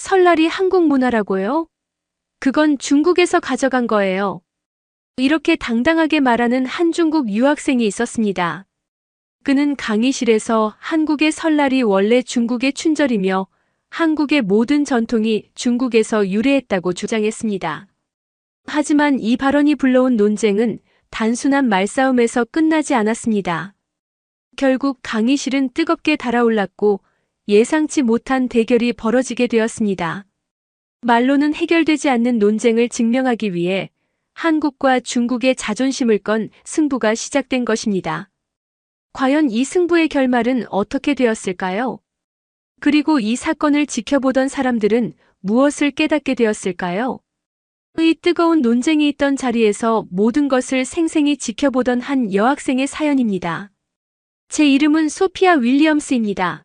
설날이 한국 문화라고요? 그건 중국에서 가져간 거예요. 이렇게 당당하게 말하는 한 중국 유학생이 있었습니다. 그는 강의실에서 한국의 설날이 원래 중국의 춘절이며 한국의 모든 전통이 중국에서 유래했다고 주장했습니다. 하지만 이 발언이 불러온 논쟁은 단순한 말싸움에서 끝나지 않았습니다. 결국 강의실은 뜨겁게 달아올랐고 예상치 못한 대결이 벌어지게 되었습니다. 말로는 해결되지 않는 논쟁을 증명하기 위해 한국과 중국의 자존심을 건 승부가 시작된 것입니다. 과연 이 승부의 결말은 어떻게 되었을까요? 그리고 이 사건을 지켜보던 사람들은 무엇을 깨닫게 되었을까요? 이 뜨거운 논쟁이 있던 자리에서 모든 것을 생생히 지켜보던 한 여학생의 사연입니다. 제 이름은 소피아 윌리엄스입니다.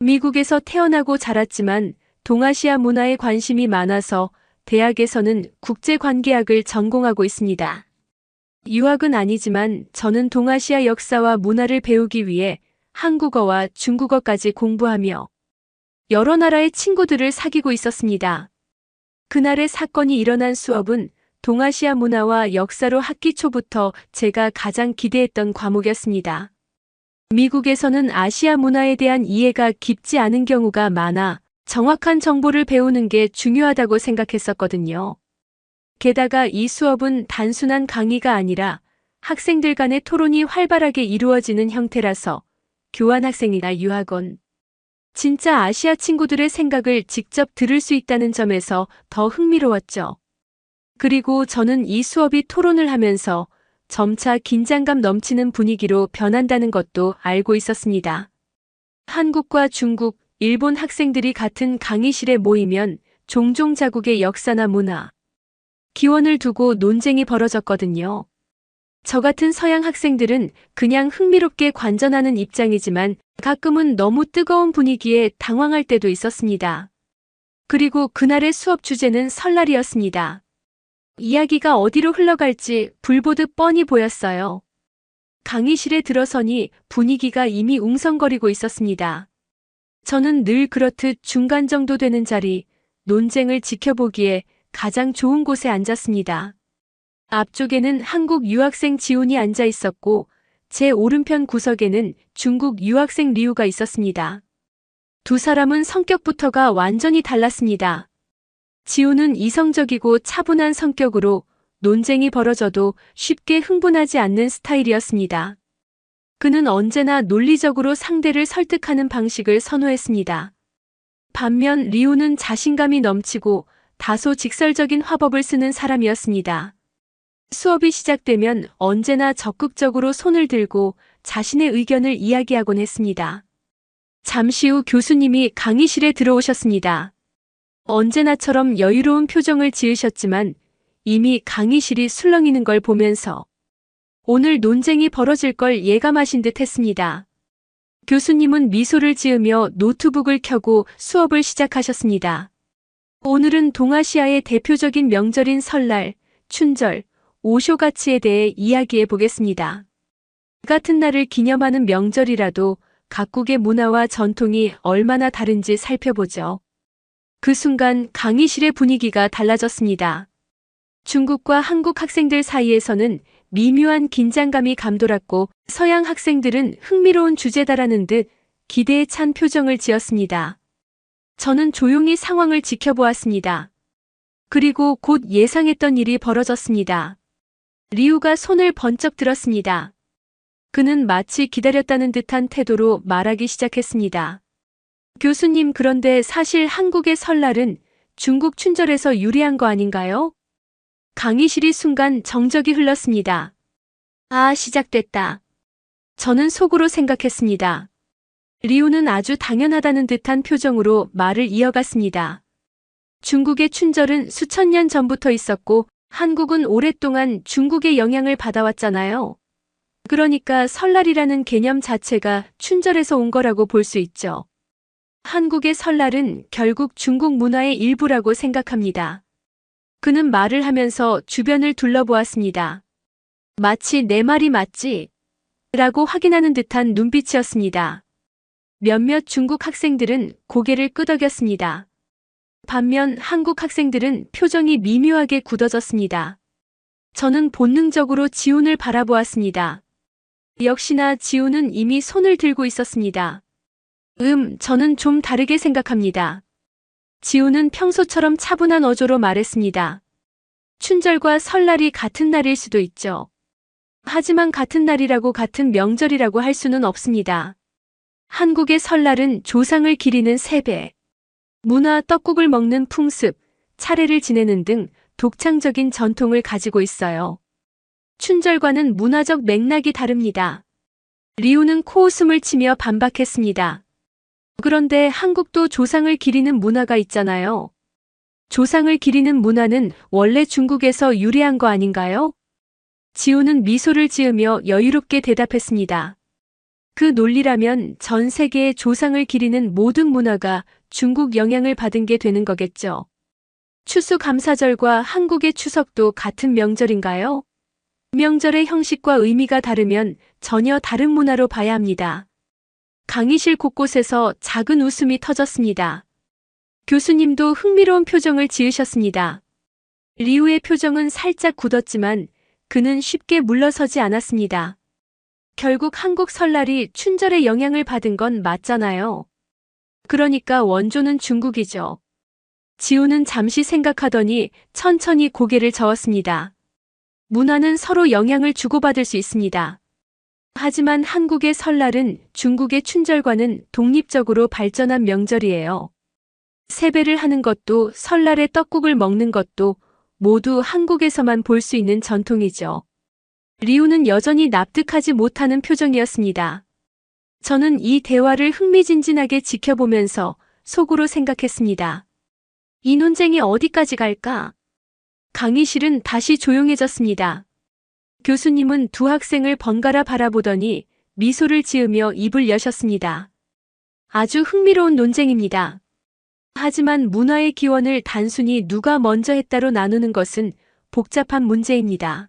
미국에서 태어나고 자랐지만 동아시아 문화에 관심이 많아서 대학에서는 국제관계학을 전공하고 있습니다. 유학은 아니지만 저는 동아시아 역사와 문화를 배우기 위해 한국어와 중국어까지 공부하며 여러 나라의 친구들을 사귀고 있었습니다. 그날의 사건이 일어난 수업은 동아시아 문화와 역사로 학기 초부터 제가 가장 기대했던 과목이었습니다. 미국에서는 아시아 문화에 대한 이해가 깊지 않은 경우가 많아 정확한 정보를 배우는 게 중요하다고 생각했었거든요. 게다가 이 수업은 단순한 강의가 아니라 학생들 간의 토론이 활발하게 이루어지는 형태라서 교환학생이나 유학원, 진짜 아시아 친구들의 생각을 직접 들을 수 있다는 점에서 더 흥미로웠죠. 그리고 저는 이 수업이 토론을 하면서 점차 긴장감 넘치는 분위기로 변한다는 것도 알고 있었습니다. 한국과 중국, 일본 학생들이 같은 강의실에 모이면 종종 자국의 역사나 문화, 기원을 두고 논쟁이 벌어졌거든요. 저 같은 서양 학생들은 그냥 흥미롭게 관전하는 입장이지만 가끔은 너무 뜨거운 분위기에 당황할 때도 있었습니다. 그리고 그날의 수업 주제는 설날이었습니다. 이야기가 어디로 흘러갈지 불보듯 뻔히 보였어요. 강의실에 들어서니 분위기가 이미 웅성거리고 있었습니다. 저는 늘 그렇듯 중간 정도 되는 자리, 논쟁을 지켜보기에 가장 좋은 곳에 앉았습니다. 앞쪽에는 한국 유학생 지훈이 앉아 있었고 제 오른편 구석에는 중국 유학생 리우가 있었습니다. 두 사람은 성격부터가 완전히 달랐습니다. 지훈은 이성적이고 차분한 성격으로 논쟁이 벌어져도 쉽게 흥분하지 않는 스타일이었습니다. 그는 언제나 논리적으로 상대를 설득하는 방식을 선호했습니다. 반면 리우는 자신감이 넘치고 다소 직설적인 화법을 쓰는 사람이었습니다. 수업이 시작되면 언제나 적극적으로 손을 들고 자신의 의견을 이야기하곤 했습니다. 잠시 후 교수님이 강의실에 들어오셨습니다. 언제나처럼 여유로운 표정을 지으셨지만 이미 강의실이 술렁이는 걸 보면서 오늘 논쟁이 벌어질 걸 예감하신 듯 했습니다. 교수님은 미소를 지으며 노트북을 켜고 수업을 시작하셨습니다. 오늘은 동아시아의 대표적인 명절인 설날, 춘절, 오쇼가치에 대해 이야기해 보겠습니다. 같은 날을 기념하는 명절이라도 각국의 문화와 전통이 얼마나 다른지 살펴보죠. 그 순간 강의실의 분위기가 달라졌습니다. 중국과 한국 학생들 사이에서는 미묘한 긴장감이 감돌았고 서양 학생들은 흥미로운 주제다라는 듯 기대에 찬 표정을 지었습니다. 저는 조용히 상황을 지켜보았습니다. 그리고 곧 예상했던 일이 벌어졌습니다. 리우가 손을 번쩍 들었습니다. 그는 마치 기다렸다는 듯한 태도로 말하기 시작했습니다. 교수님, 그런데 사실 한국의 설날은 중국 춘절에서 유래한 거 아닌가요? 강의실이 순간 정적이 흘렀습니다. 아, 시작됐다. 저는 속으로 생각했습니다. 리우는 아주 당연하다는 듯한 표정으로 말을 이어갔습니다. 중국의 춘절은 수천 년 전부터 있었고 한국은 오랫동안 중국의 영향을 받아왔잖아요. 그러니까 설날이라는 개념 자체가 춘절에서 온 거라고 볼 수 있죠. 한국의 설날은 결국 중국 문화의 일부라고 생각합니다. 그는 말을 하면서 주변을 둘러보았습니다. 마치 내 말이 맞지? 라고 확인하는 듯한 눈빛이었습니다. 몇몇 중국 학생들은 고개를 끄덕였습니다. 반면 한국 학생들은 표정이 미묘하게 굳어졌습니다. 저는 본능적으로 지훈을 바라보았습니다. 역시나 지훈은 이미 손을 들고 있었습니다. 저는 좀 다르게 생각합니다. 지훈은 평소처럼 차분한 어조로 말했습니다. 춘절과 설날이 같은 날일 수도 있죠. 하지만 같은 날이라고 같은 명절이라고 할 수는 없습니다. 한국의 설날은 조상을 기리는 세배, 문화 떡국을 먹는 풍습, 차례를 지내는 등 독창적인 전통을 가지고 있어요. 춘절과는 문화적 맥락이 다릅니다. 리우는 코웃음을 치며 반박했습니다. 그런데 한국도 조상을 기리는 문화가 있잖아요. 조상을 기리는 문화는 원래 중국에서 유래한 거 아닌가요? 지우는 미소를 지으며 여유롭게 대답했습니다. 그 논리라면 전 세계의 조상을 기리는 모든 문화가 중국 영향을 받은 게 되는 거겠죠. 추수감사절과 한국의 추석도 같은 명절인가요? 명절의 형식과 의미가 다르면 전혀 다른 문화로 봐야 합니다. 강의실 곳곳에서 작은 웃음이 터졌습니다. 교수님도 흥미로운 표정을 지으셨습니다. 리우의 표정은 살짝 굳었지만 그는 쉽게 물러서지 않았습니다. 결국 한국 설날이 춘절의 영향을 받은 건 맞잖아요. 그러니까 원조는 중국이죠. 지우는 잠시 생각하더니 천천히 고개를 저었습니다. 문화는 서로 영향을 주고받을 수 있습니다. 하지만 한국의 설날은 중국의 춘절과는 독립적으로 발전한 명절이에요. 세배를 하는 것도 설날에 떡국을 먹는 것도 모두 한국에서만 볼 수 있는 전통이죠. 리우는 여전히 납득하지 못하는 표정이었습니다. 저는 이 대화를 흥미진진하게 지켜보면서 속으로 생각했습니다. 이 논쟁이 어디까지 갈까? 강의실은 다시 조용해졌습니다. 교수님은 두 학생을 번갈아 바라보더니 미소를 지으며 입을 여셨습니다. 아주 흥미로운 논쟁입니다. 하지만 문화의 기원을 단순히 누가 먼저 했다로 나누는 것은 복잡한 문제입니다.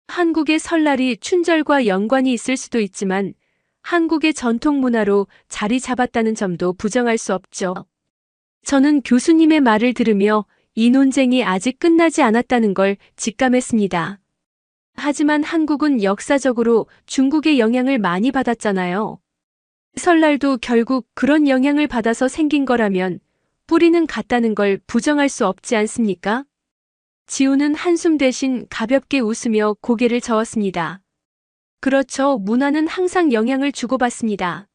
한국의 설날이 춘절과 연관이 있을 수도 있지만 한국의 전통 문화로 자리 잡았다는 점도 부정할 수 없죠. 저는 교수님의 말을 들으며 이 논쟁이 아직 끝나지 않았다는 걸 직감했습니다. 하지만 한국은 역사적으로 중국의 영향을 많이 받았잖아요. 설날도 결국 그런 영향을 받아서 생긴 거라면 뿌리는 같다는 걸 부정할 수 없지 않습니까? 지우는 한숨 대신 가볍게 웃으며 고개를 저었습니다. 그렇죠. 문화는 항상 영향을 주고받습니다.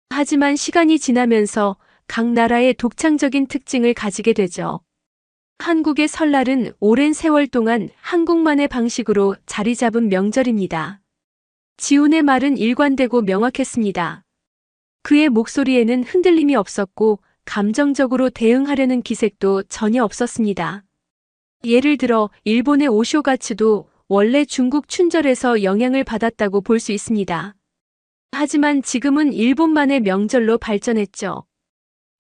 하지만 시간이 지나면서 각 나라의 독창적인 특징을 가지게 되죠. 한국의 설날은 오랜 세월 동안 한국만의 방식으로 자리 잡은 명절입니다. 지훈의 말은 일관되고 명확했습니다. 그의 목소리에는 흔들림이 없었고 감정적으로 대응하려는 기색도 전혀 없었습니다. 예를 들어 일본의 오쇼가츠도 원래 중국 춘절에서 영향을 받았다고 볼 수 있습니다. 하지만 지금은 일본만의 명절로 발전했죠.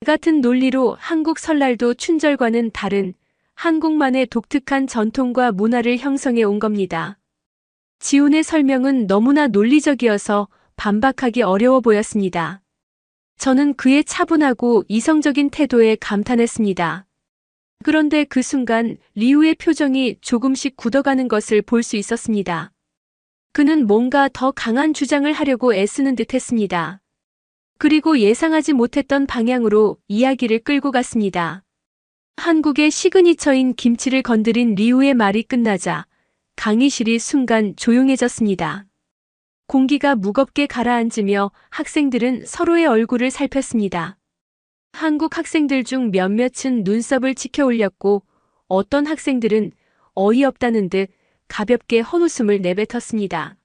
같은 논리로 한국 설날도 춘절과는 다른 한국만의 독특한 전통과 문화를 형성해 온 겁니다. 지훈의 설명은 너무나 논리적이어서 반박하기 어려워 보였습니다. 저는 그의 차분하고 이성적인 태도에 감탄했습니다. 그런데 그 순간 리우의 표정이 조금씩 굳어가는 것을 볼 수 있었습니다. 그는 뭔가 더 강한 주장을 하려고 애쓰는 듯 했습니다. 그리고 예상하지 못했던 방향으로 이야기를 끌고 갔습니다. 한국의 시그니처인 김치를 건드린 리우의 말이 끝나자 강의실이 순간 조용해졌습니다. 공기가 무겁게 가라앉으며 학생들은 서로의 얼굴을 살폈습니다. 한국 학생들 중 몇몇은 눈썹을 치켜 올렸고 어떤 학생들은 어이없다는 듯 가볍게 헛웃음을 내뱉었습니다.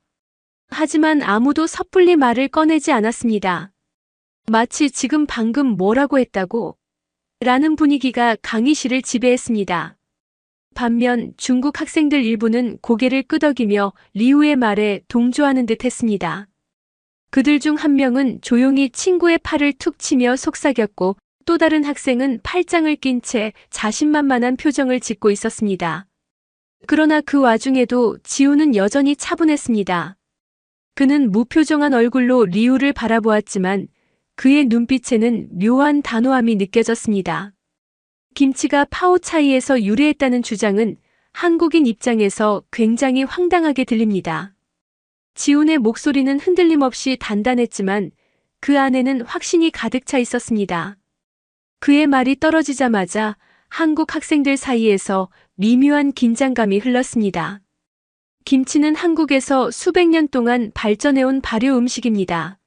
하지만 아무도 섣불리 말을 꺼내지 않았습니다. 마치 지금 방금 뭐라고 했다고? 라는 분위기가 강의실을 지배했습니다. 반면 중국 학생들 일부는 고개를 끄덕이며 리우의 말에 동조하는 듯 했습니다. 그들 중 한 명은 조용히 친구의 팔을 툭 치며 속삭였고 또 다른 학생은 팔짱을 낀 채 자신만만한 표정을 짓고 있었습니다. 그러나 그 와중에도 지우는 여전히 차분했습니다. 그는 무표정한 얼굴로 리우를 바라보았지만 그의 눈빛에는 묘한 단호함이 느껴졌습니다. 김치가 파오차이에서 유래했다는 주장은 한국인 입장에서 굉장히 황당하게 들립니다. 지훈의 목소리는 흔들림 없이 단단했지만 그 안에는 확신이 가득 차 있었습니다. 그의 말이 떨어지자마자 한국 학생들 사이에서 미묘한 긴장감이 흘렀습니다. 김치는 한국에서 수백 년 동안 발전해온 발효 음식입니다.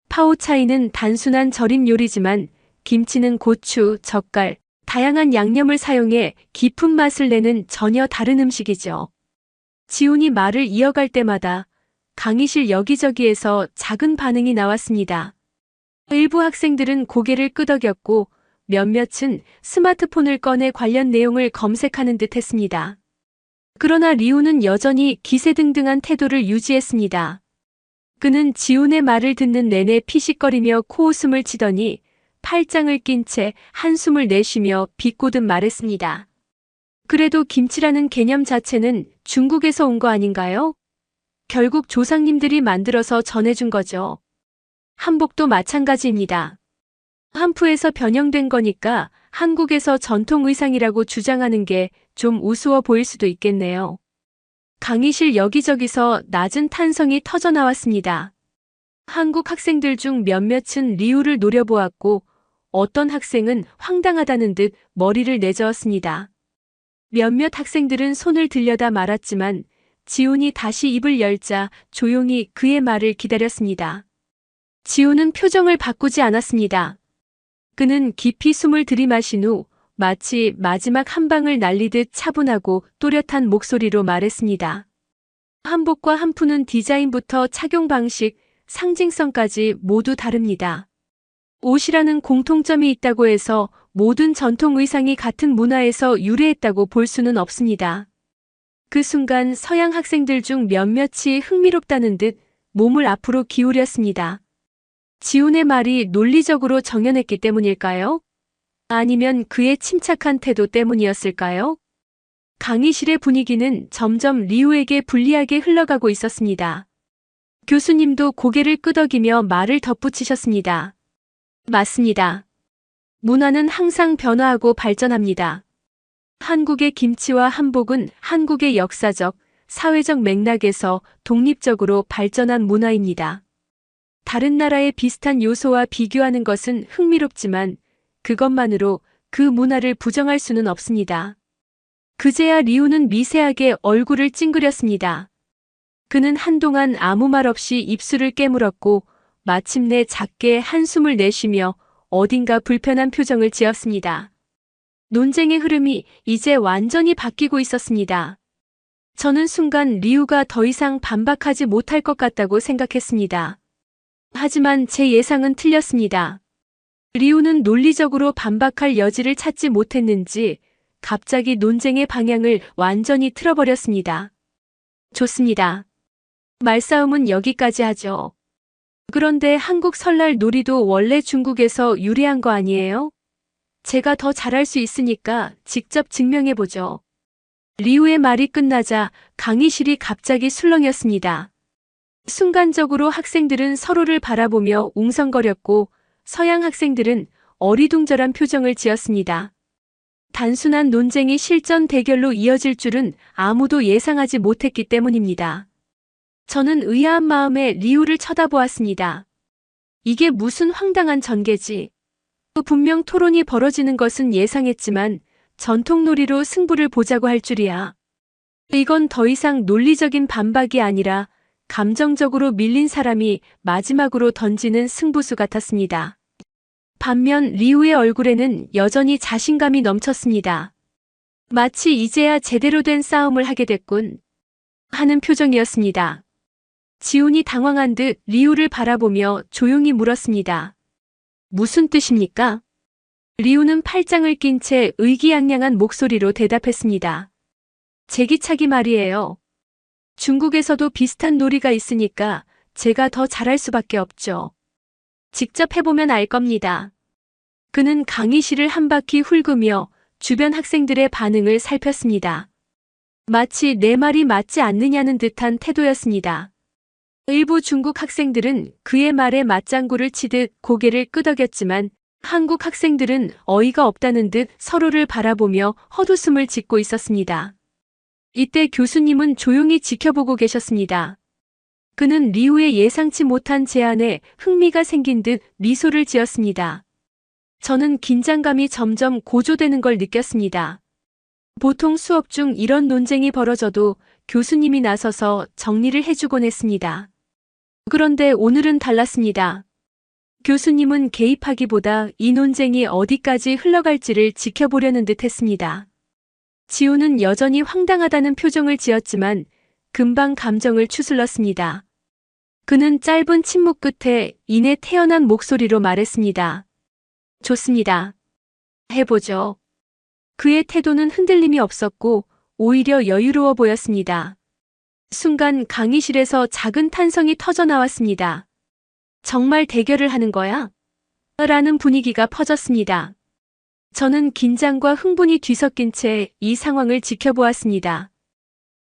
파오차이는 단순한 절임 요리지만 김치는 고추, 젓갈, 다양한 양념을 사용해 깊은 맛을 내는 전혀 다른 음식이죠. 지훈이 말을 이어갈 때마다 강의실 여기저기에서 작은 반응이 나왔습니다. 일부 학생들은 고개를 끄덕였고 몇몇은 스마트폰을 꺼내 관련 내용을 검색하는 듯 했습니다. 그러나 리우는 여전히 기세등등한 태도를 유지했습니다. 그는 지훈의 말을 듣는 내내 피식거리며 코웃음을 치더니 팔짱을 낀 채 한숨을 내쉬며 비꼬듯 말했습니다. 그래도 김치라는 개념 자체는 중국에서 온 거 아닌가요? 결국 조상님들이 만들어서 전해준 거죠. 한복도 마찬가지입니다. 한푸에서 변형된 거니까 한국에서 전통 의상이라고 주장하는 게 좀 우스워 보일 수도 있겠네요. 강의실 여기저기서 낮은 탄성이 터져나왔습니다. 한국 학생들 중 몇몇은 리우를 노려보았고 어떤 학생은 황당하다는 듯 머리를 내저었습니다. 몇몇 학생들은 손을 들려다 말았지만 지훈이 다시 입을 열자 조용히 그의 말을 기다렸습니다. 지훈은 표정을 바꾸지 않았습니다. 그는 깊이 숨을 들이마신 후 마치 마지막 한 방을 날리듯 차분하고 또렷한 목소리로 말했습니다. 한복과 한푸는 디자인부터 착용 방식, 상징성까지 모두 다릅니다. 옷이라는 공통점이 있다고 해서 모든 전통 의상이 같은 문화에서 유래했다고 볼 수는 없습니다. 그 순간 서양 학생들 중 몇몇이 흥미롭다는 듯 몸을 앞으로 기울였습니다. 지훈의 말이 논리적으로 정연했기 때문일까요? 아니면 그의 침착한 태도 때문이었을까요? 강의실의 분위기는 점점 리우에게 불리하게 흘러가고 있었습니다. 교수님도 고개를 끄덕이며 말을 덧붙이셨습니다. 맞습니다. 문화는 항상 변화하고 발전합니다. 한국의 김치와 한복은 한국의 역사적, 사회적 맥락에서 독립적으로 발전한 문화입니다. 다른 나라의 비슷한 요소와 비교하는 것은 흥미롭지만 그것만으로 그 문화를 부정할 수는 없습니다. 그제야 리우는 미세하게 얼굴을 찡그렸습니다. 그는 한동안 아무 말 없이 입술을 깨물었고 마침내 작게 한숨을 내쉬며 어딘가 불편한 표정을 지었습니다. 논쟁의 흐름이 이제 완전히 바뀌고 있었습니다. 저는 순간 리우가 더 이상 반박하지 못할 것 같다고 생각했습니다. 하지만 제 예상은 틀렸습니다. 리우는 논리적으로 반박할 여지를 찾지 못했는지 갑자기 논쟁의 방향을 완전히 틀어버렸습니다. 좋습니다. 말싸움은 여기까지 하죠. 그런데 한국 설날 놀이도 원래 중국에서 유래한 거 아니에요? 제가 더 잘할 수 있으니까 직접 증명해보죠. 리우의 말이 끝나자 강의실이 갑자기 술렁였습니다. 순간적으로 학생들은 서로를 바라보며 웅성거렸고 서양 학생들은 어리둥절한 표정을 지었습니다. 단순한 논쟁이 실전 대결로 이어질 줄은 아무도 예상하지 못했기 때문입니다. 저는 의아한 마음에 리우를 쳐다보았습니다. 이게 무슨 황당한 전개지. 분명 토론이 벌어지는 것은 예상했지만 전통놀이로 승부를 보자고 할 줄이야. 이건 더 이상 논리적인 반박이 아니라 감정적으로 밀린 사람이 마지막으로 던지는 승부수 같았습니다. 반면 리우의 얼굴에는 여전히 자신감이 넘쳤습니다. 마치 이제야 제대로 된 싸움을 하게 됐군 하는 표정이었습니다. 지훈이 당황한 듯 리우를 바라보며 조용히 물었습니다. 무슨 뜻입니까? 리우는 팔짱을 낀 채 의기양양한 목소리로 대답했습니다. 제기차기 말이에요. 중국에서도 비슷한 놀이가 있으니까 제가 더 잘할 수밖에 없죠. 직접 해보면 알 겁니다. 그는 강의실을 한 바퀴 훑으며 주변 학생들의 반응을 살폈습니다. 마치 내 말이 맞지 않느냐는 듯한 태도였습니다. 일부 중국 학생들은 그의 말에 맞장구를 치듯 고개를 끄덕였지만 한국 학생들은 어이가 없다는 듯 서로를 바라보며 헛웃음을 짓고 있었습니다. 이때 교수님은 조용히 지켜보고 계셨습니다. 그는 리우의 예상치 못한 제안에 흥미가 생긴 듯 미소를 지었습니다. 저는 긴장감이 점점 고조되는 걸 느꼈습니다. 보통 수업 중 이런 논쟁이 벌어져도 교수님이 나서서 정리를 해주곤 했습니다. 그런데 오늘은 달랐습니다. 교수님은 개입하기보다 이 논쟁이 어디까지 흘러갈지를 지켜보려는 듯 했습니다. 지우는 여전히 황당하다는 표정을 지었지만 금방 감정을 추슬렀습니다. 그는 짧은 침묵 끝에 이내 태연한 목소리로 말했습니다. 좋습니다. 해보죠. 그의 태도는 흔들림이 없었고 오히려 여유로워 보였습니다. 순간 강의실에서 작은 탄성이 터져 나왔습니다. 정말 대결을 하는 거야? 라는 분위기가 퍼졌습니다. 저는 긴장과 흥분이 뒤섞인 채 이 상황을 지켜보았습니다.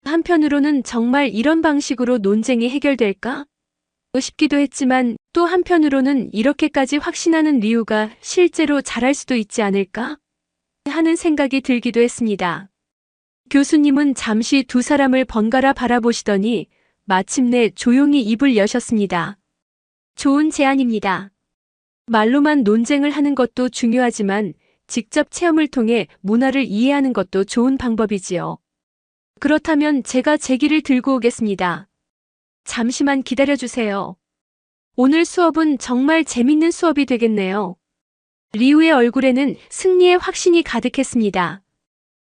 한편으로는 정말 이런 방식으로 논쟁이 해결될까? 싶기도 했지만 또 한편으로는 이렇게까지 확신하는 리우가 실제로 잘할 수도 있지 않을까? 하는 생각이 들기도 했습니다. 교수님은 잠시 두 사람을 번갈아 바라보시더니 마침내 조용히 입을 여셨습니다. 좋은 제안입니다. 말로만 논쟁을 하는 것도 중요하지만 직접 체험을 통해 문화를 이해하는 것도 좋은 방법이지요. 그렇다면 제가 제기를 들고 오겠습니다. 잠시만 기다려주세요. 오늘 수업은 정말 재밌는 수업이 되겠네요. 리우의 얼굴에는 승리의 확신이 가득했습니다.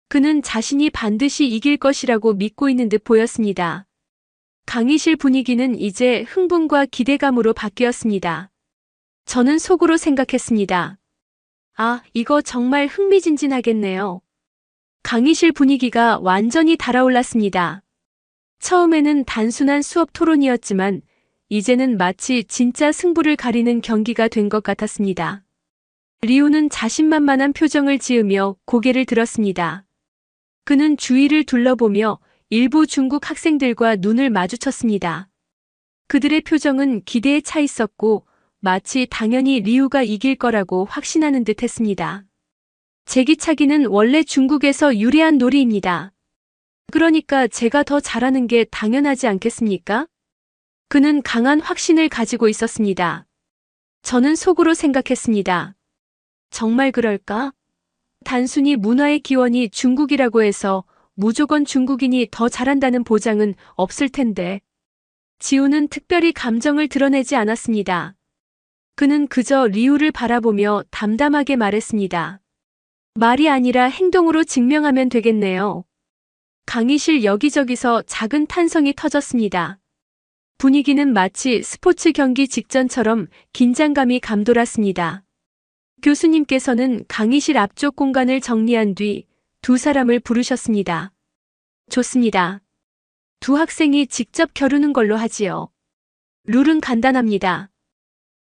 그는 자신이 반드시 이길 것이라고 믿고 있는 듯 보였습니다. 강의실 분위기는 이제 흥분과 기대감으로 바뀌었습니다. 저는 속으로 생각했습니다. 아, 이거 정말 흥미진진하겠네요. 강의실 분위기가 완전히 달아올랐습니다. 처음에는 단순한 수업 토론이었지만 이제는 마치 진짜 승부를 가리는 경기가 된 것 같았습니다. 리우는 자신만만한 표정을 지으며 고개를 들었습니다. 그는 주위를 둘러보며 일부 중국 학생들과 눈을 마주쳤습니다. 그들의 표정은 기대에 차 있었고 마치 당연히 리우가 이길 거라고 확신하는 듯 했습니다. 제기차기는 원래 중국에서 유래한 놀이입니다. 그러니까 제가 더 잘하는 게 당연하지 않겠습니까? 그는 강한 확신을 가지고 있었습니다. 저는 속으로 생각했습니다. 정말 그럴까? 단순히 문화의 기원이 중국이라고 해서 무조건 중국인이 더 잘한다는 보장은 없을 텐데. 지우는 특별히 감정을 드러내지 않았습니다. 그는 그저 리우를 바라보며 담담하게 말했습니다. 말이 아니라 행동으로 증명하면 되겠네요. 강의실 여기저기서 작은 탄성이 터졌습니다. 분위기는 마치 스포츠 경기 직전처럼 긴장감이 감돌았습니다. 교수님께서는 강의실 앞쪽 공간을 정리한 뒤 두 사람을 부르셨습니다. 좋습니다. 두 학생이 직접 겨루는 걸로 하지요. 룰은 간단합니다.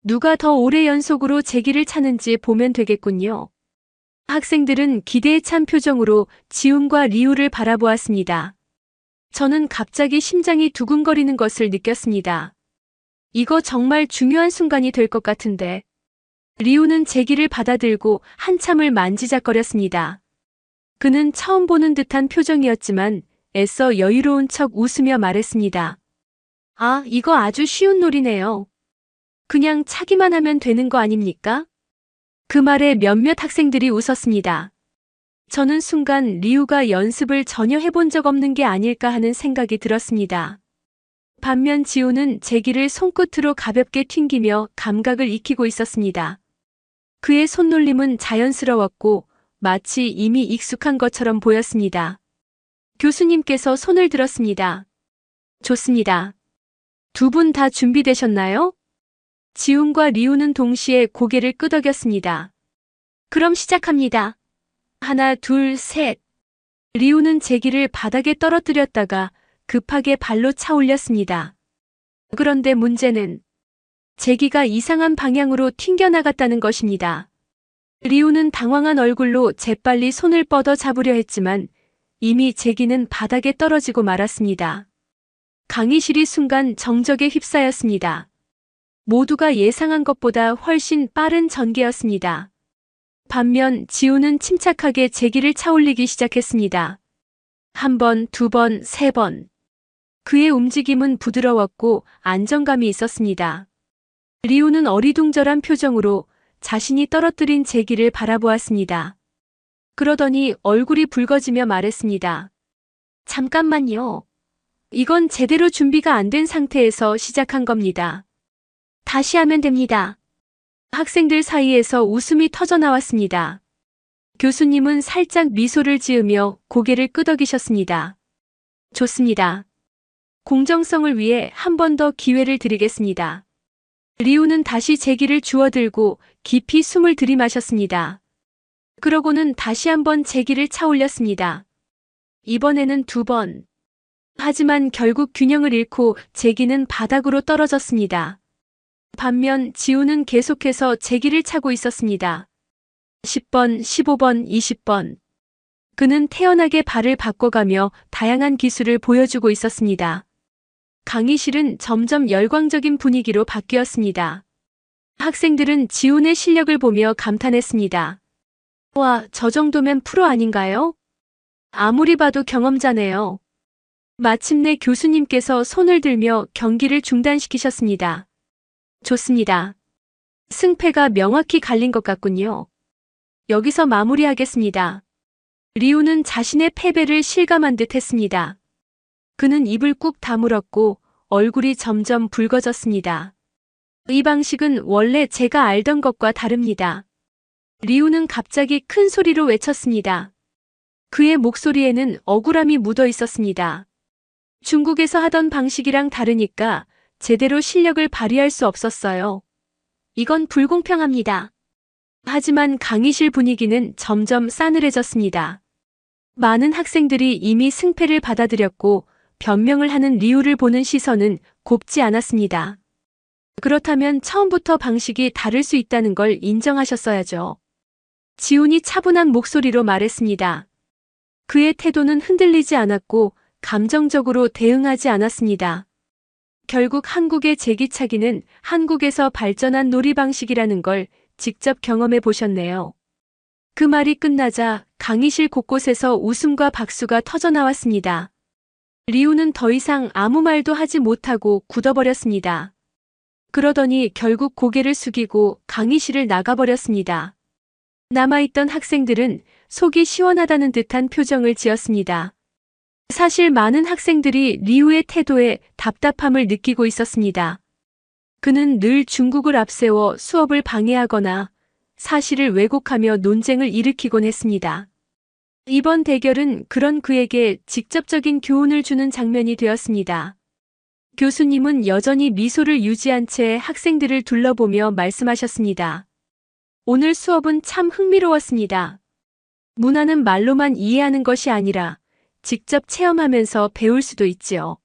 누가 더 오래 연속으로 제기를 차는지 보면 되겠군요. 학생들은 기대에 찬 표정으로 지훈과 리우를 바라보았습니다. 저는 갑자기 심장이 두근거리는 것을 느꼈습니다. 이거 정말 중요한 순간이 될 것 같은데. 리우는 제기를 받아들고 한참을 만지작거렸습니다. 그는 처음 보는 듯한 표정이었지만 애써 여유로운 척 웃으며 말했습니다. 아, 이거 아주 쉬운 놀이네요. 그냥 차기만 하면 되는 거 아닙니까? 그 말에 몇몇 학생들이 웃었습니다. 저는 순간 리우가 연습을 전혀 해본 적 없는 게 아닐까 하는 생각이 들었습니다. 반면 지우는 제기를 손끝으로 가볍게 튕기며 감각을 익히고 있었습니다. 그의 손놀림은 자연스러웠고 마치 이미 익숙한 것처럼 보였습니다. 교수님께서 손을 들었습니다. 좋습니다. 두 분 다 준비되셨나요? 지훈과 리우는 동시에 고개를 끄덕였습니다. 그럼 시작합니다. 하나, 둘, 셋. 리우는 제기를 바닥에 떨어뜨렸다가 급하게 발로 차 올렸습니다. 그런데 문제는 제기가 이상한 방향으로 튕겨나갔다는 것입니다. 리우는 당황한 얼굴로 재빨리 손을 뻗어 잡으려 했지만 이미 제기는 바닥에 떨어지고 말았습니다. 강의실이 순간 정적에 휩싸였습니다. 모두가 예상한 것보다 훨씬 빠른 전개였습니다. 반면 지우는 침착하게 제기를 차올리기 시작했습니다. 한 번, 두 번, 세 번. 그의 움직임은 부드러웠고 안정감이 있었습니다. 리우는 어리둥절한 표정으로 자신이 떨어뜨린 제기를 바라보았습니다. 그러더니 얼굴이 붉어지며 말했습니다. 잠깐만요. 이건 제대로 준비가 안 된 상태에서 시작한 겁니다. 다시 하면 됩니다. 학생들 사이에서 웃음이 터져나왔습니다. 교수님은 살짝 미소를 지으며 고개를 끄덕이셨습니다. 좋습니다. 공정성을 위해 한 번 더 기회를 드리겠습니다. 리우는 다시 제기를 주워들고 깊이 숨을 들이마셨습니다. 그러고는 다시 한번 제기를 차올렸습니다. 이번에는 두 번. 하지만 결국 균형을 잃고 제기는 바닥으로 떨어졌습니다. 반면 지우는 계속해서 제기를 차고 있었습니다. 10번, 15번, 20번. 그는 태연하게 발을 바꿔가며 다양한 기술을 보여주고 있었습니다. 강의실은 점점 열광적인 분위기로 바뀌었습니다. 학생들은 지훈의 실력을 보며 감탄했습니다. 와, 저 정도면 프로 아닌가요? 아무리 봐도 경험자네요. 마침내 교수님께서 손을 들며 경기를 중단시키셨습니다. 좋습니다. 승패가 명확히 갈린 것 같군요. 여기서 마무리하겠습니다. 리우는 자신의 패배를 실감한 듯 했습니다. 그는 입을 꾹 다물었고 얼굴이 점점 붉어졌습니다. 이 방식은 원래 제가 알던 것과 다릅니다. 리우는 갑자기 큰 소리로 외쳤습니다. 그의 목소리에는 억울함이 묻어 있었습니다. 중국에서 하던 방식이랑 다르니까 제대로 실력을 발휘할 수 없었어요. 이건 불공평합니다. 하지만 강의실 분위기는 점점 싸늘해졌습니다. 많은 학생들이 이미 승패를 받아들였고 변명을 하는 리우를 보는 시선은 곱지 않았습니다. 그렇다면 처음부터 방식이 다를 수 있다는 걸 인정하셨어야죠. 지훈이 차분한 목소리로 말했습니다. 그의 태도는 흔들리지 않았고 감정적으로 대응하지 않았습니다. 결국 한국의 제기차기는 한국에서 발전한 놀이 방식이라는 걸 직접 경험해 보셨네요. 그 말이 끝나자 강의실 곳곳에서 웃음과 박수가 터져나왔습니다. 리우는 더 이상 아무 말도 하지 못하고 굳어버렸습니다. 그러더니 결국 고개를 숙이고 강의실을 나가버렸습니다. 남아있던 학생들은 속이 시원하다는 듯한 표정을 지었습니다. 사실 많은 학생들이 리우의 태도에 답답함을 느끼고 있었습니다. 그는 늘 중국을 앞세워 수업을 방해하거나 사실을 왜곡하며 논쟁을 일으키곤 했습니다. 이번 대결은 그런 그에게 직접적인 교훈을 주는 장면이 되었습니다. 교수님은 여전히 미소를 유지한 채 학생들을 둘러보며 말씀하셨습니다. 오늘 수업은 참 흥미로웠습니다. 문화는 말로만 이해하는 것이 아니라 직접 체험하면서 배울 수도 있지요.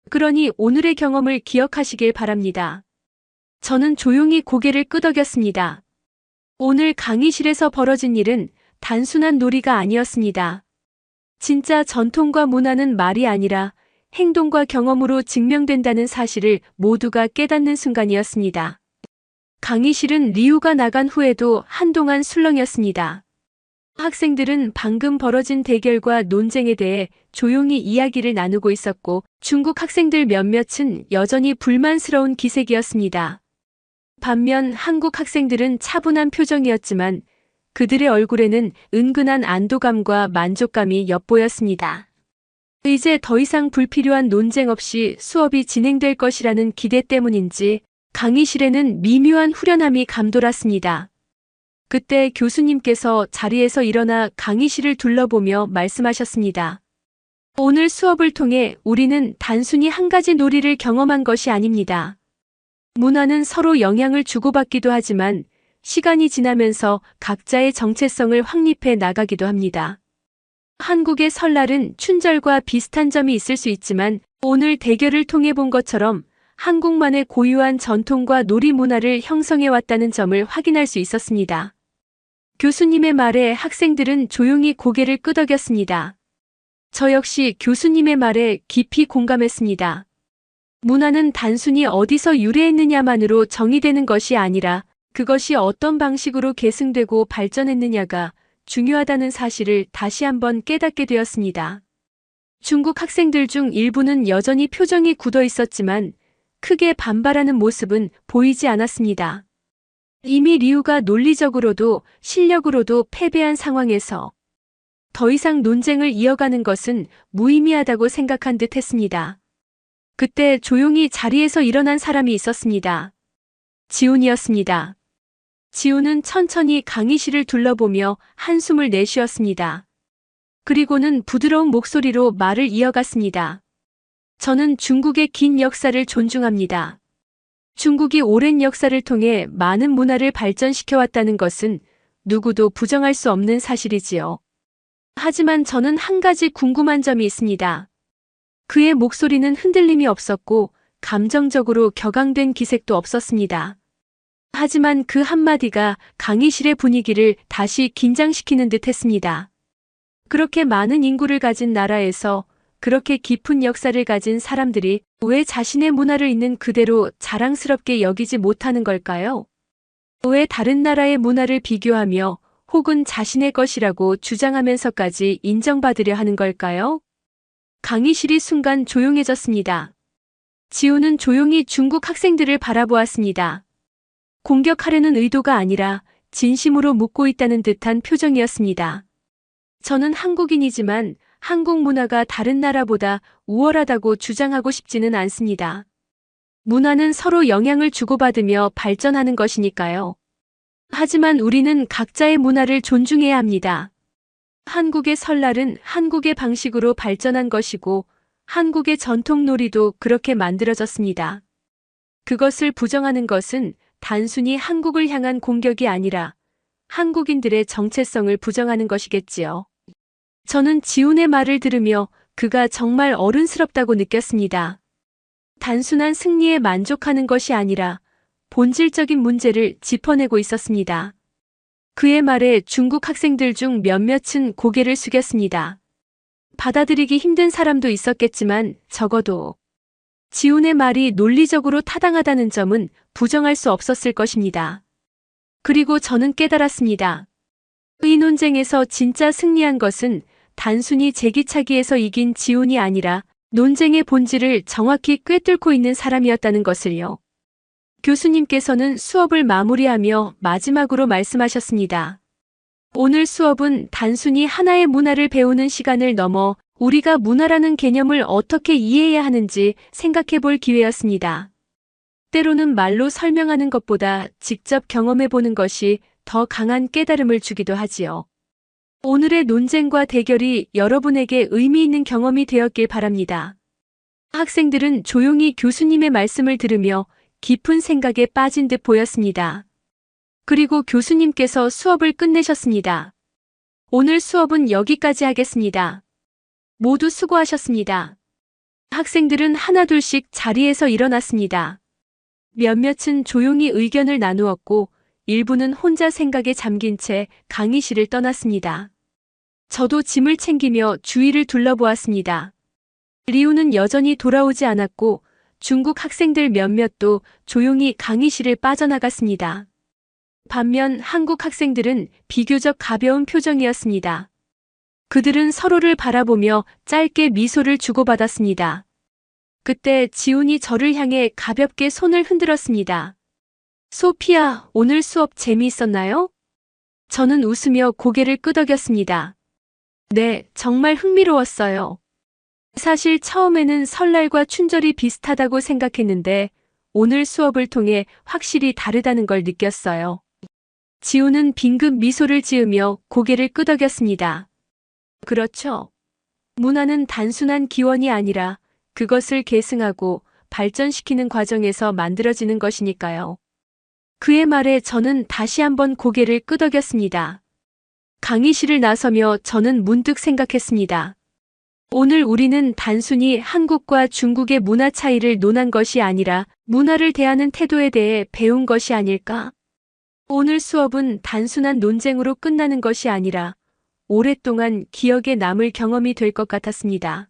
그러니 오늘의 경험을 기억하시길 바랍니다. 저는 조용히 고개를 끄덕였습니다. 오늘 강의실에서 벌어진 일은 단순한 놀이가 아니었습니다. 진짜 전통과 문화는 말이 아니라 행동과 경험으로 증명된다는 사실을 모두가 깨닫는 순간이었습니다. 강의실은 리우가 나간 후에도 한동안 술렁였습니다. 학생들은 방금 벌어진 대결과 논쟁에 대해 조용히 이야기를 나누고 있었고 중국 학생들 몇몇은 여전히 불만스러운 기색이었습니다. 반면 한국 학생들은 차분한 표정이었지만 그들의 얼굴에는 은근한 안도감과 만족감이 엿보였습니다. 이제 더 이상 불필요한 논쟁 없이 수업이 진행될 것이라는 기대 때문인지 강의실에는 미묘한 후련함이 감돌았습니다. 그때 교수님께서 자리에서 일어나 강의실을 둘러보며 말씀하셨습니다. 오늘 수업을 통해 우리는 단순히 한 가지 놀이를 경험한 것이 아닙니다. 문화는 서로 영향을 주고받기도 하지만 시간이 지나면서 각자의 정체성을 확립해 나가기도 합니다. 한국의 설날은 춘절과 비슷한 점이 있을 수 있지만 오늘 대결을 통해 본 것처럼 한국만의 고유한 전통과 놀이 문화를 형성해 왔다는 점을 확인할 수 있었습니다. 교수님의 말에 학생들은 조용히 고개를 끄덕였습니다. 저 역시 교수님의 말에 깊이 공감했습니다. 문화는 단순히 어디서 유래했느냐만으로 정의되는 것이 아니라 그것이 어떤 방식으로 계승되고 발전했느냐가 중요하다는 사실을 다시 한번 깨닫게 되었습니다. 중국 학생들 중 일부는 여전히 표정이 굳어 있었지만 크게 반발하는 모습은 보이지 않았습니다. 이미 리우가 논리적으로도 실력으로도 패배한 상황에서 더 이상 논쟁을 이어가는 것은 무의미하다고 생각한 듯 했습니다. 그때 조용히 자리에서 일어난 사람이 있었습니다. 지훈이었습니다. 지훈은 천천히 강의실을 둘러보며 한숨을 내쉬었습니다. 그리고는 부드러운 목소리로 말을 이어갔습니다. 저는 중국의 긴 역사를 존중합니다. 중국이 오랜 역사를 통해 많은 문화를 발전시켜왔다는 것은 누구도 부정할 수 없는 사실이지요. 하지만 저는 한 가지 궁금한 점이 있습니다. 그의 목소리는 흔들림이 없었고 감정적으로 격앙된 기색도 없었습니다. 하지만 그 한마디가 강의실의 분위기를 다시 긴장시키는 듯 했습니다. 그렇게 많은 인구를 가진 나라에서 그렇게 깊은 역사를 가진 사람들이 왜 자신의 문화를 있는 그대로 자랑스럽게 여기지 못하는 걸까요? 왜 다른 나라의 문화를 비교하며 혹은 자신의 것이라고 주장하면서까지 인정받으려 하는 걸까요? 강의실이 순간 조용해졌습니다. 지훈은 조용히 중국 학생들을 바라보았습니다. 공격하려는 의도가 아니라 진심으로 묻고 있다는 듯한 표정이었습니다. 저는 한국인이지만 한국 문화가 다른 나라보다 우월하다고 주장하고 싶지는 않습니다. 문화는 서로 영향을 주고받으며 발전하는 것이니까요. 하지만 우리는 각자의 문화를 존중해야 합니다. 한국의 설날은 한국의 방식으로 발전한 것이고 한국의 전통 놀이도 그렇게 만들어졌습니다. 그것을 부정하는 것은 단순히 한국을 향한 공격이 아니라 한국인들의 정체성을 부정하는 것이겠지요. 저는 지훈의 말을 들으며 그가 정말 어른스럽다고 느꼈습니다. 단순한 승리에 만족하는 것이 아니라 본질적인 문제를 짚어내고 있었습니다. 그의 말에 중국 학생들 중 몇몇은 고개를 숙였습니다. 받아들이기 힘든 사람도 있었겠지만 적어도 지훈의 말이 논리적으로 타당하다는 점은 부정할 수 없었을 것입니다. 그리고 저는 깨달았습니다. 이 논쟁에서 진짜 승리한 것은 단순히 제기차기에서 이긴 지훈이 아니라 논쟁의 본질을 정확히 꿰뚫고 있는 사람이었다는 것을요. 교수님께서는 수업을 마무리하며 마지막으로 말씀하셨습니다. 오늘 수업은 단순히 하나의 문화를 배우는 시간을 넘어 우리가 문화라는 개념을 어떻게 이해해야 하는지 생각해 볼 기회였습니다. 때로는 말로 설명하는 것보다 직접 경험해 보는 것이 더 강한 깨달음을 주기도 하지요. 오늘의 논쟁과 대결이 여러분에게 의미 있는 경험이 되었길 바랍니다. 학생들은 조용히 교수님의 말씀을 들으며 깊은 생각에 빠진 듯 보였습니다. 그리고 교수님께서 수업을 끝내셨습니다. 오늘 수업은 여기까지 하겠습니다. 모두 수고하셨습니다. 학생들은 하나둘씩 자리에서 일어났습니다. 몇몇은 조용히 의견을 나누었고 일부는 혼자 생각에 잠긴 채 강의실을 떠났습니다. 저도 짐을 챙기며 주위를 둘러보았습니다. 리우는 여전히 돌아오지 않았고 중국 학생들 몇몇도 조용히 강의실을 빠져나갔습니다. 반면 한국 학생들은 비교적 가벼운 표정이었습니다. 그들은 서로를 바라보며 짧게 미소를 주고받았습니다. 그때 지훈이 저를 향해 가볍게 손을 흔들었습니다. 소피아, 오늘 수업 재미있었나요? 저는 웃으며 고개를 끄덕였습니다. 네, 정말 흥미로웠어요. 사실 처음에는 설날과 춘절이 비슷하다고 생각했는데 오늘 수업을 통해 확실히 다르다는 걸 느꼈어요. 지훈은 빙긋 미소를 지으며 고개를 끄덕였습니다. 그렇죠. 문화는 단순한 기원이 아니라 그것을 계승하고 발전시키는 과정에서 만들어지는 것이니까요. 그의 말에 저는 다시 한번 고개를 끄덕였습니다. 강의실을 나서며 저는 문득 생각했습니다. 오늘 우리는 단순히 한국과 중국의 문화 차이를 논한 것이 아니라 문화를 대하는 태도에 대해 배운 것이 아닐까? 오늘 수업은 단순한 논쟁으로 끝나는 것이 아니라 오랫동안 기억에 남을 경험이 될 것 같았습니다.